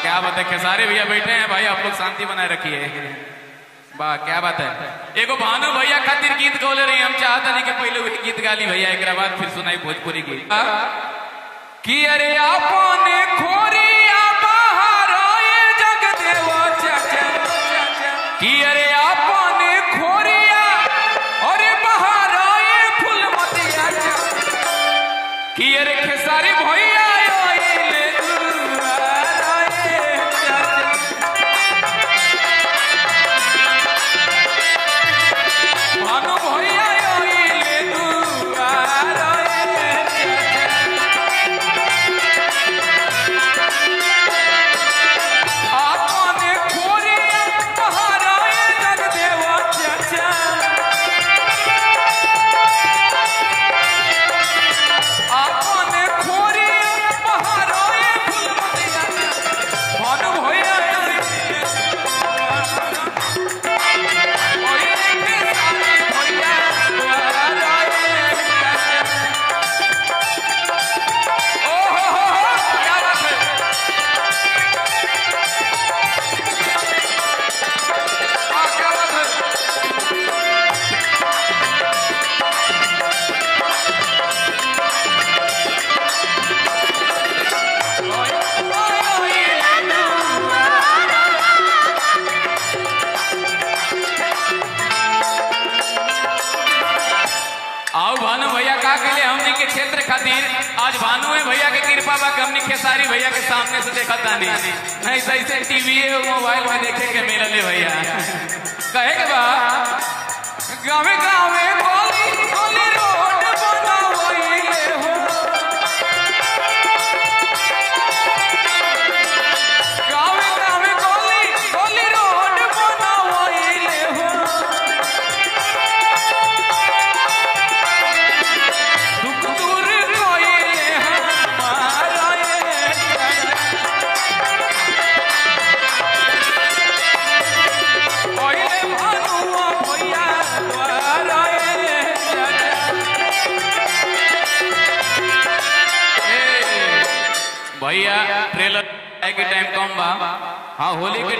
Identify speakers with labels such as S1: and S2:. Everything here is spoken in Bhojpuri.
S1: क्या बात है, खेसारी भैया बैठे हैं भाई, आप लोग शांति बनाए रखिए। वाह क्या बात है। एगो भानु भैया खातिर गीत गौले रही, हम चाहता नहीं कि पहले वही गीत गाली भैया, एक बाद फिर सुनाई भोजपुरी गीत कि अरे आपने खोरिया बाहर जग देवा चाचा, कि अरे आपने खोरिया अरे बाहर फुलमतिया, कि अरे खेसारी भैया आओ भानु भैया का के लिए हमने के क्षेत्र खातिर आज भानु है भैया के कृपा बा हमने खेसारी भैया के सामने से देखा तानी नहीं ऐसे टीवी मोबाइल में देखे के मिलले भैया कहे के बा गावे गावे गोली गोली रोड बनावइले हो, गावे गावे गोली गोली रोड बनावइले हो, भैया ट्रेलर के टाइम कम बा। हाँ होली के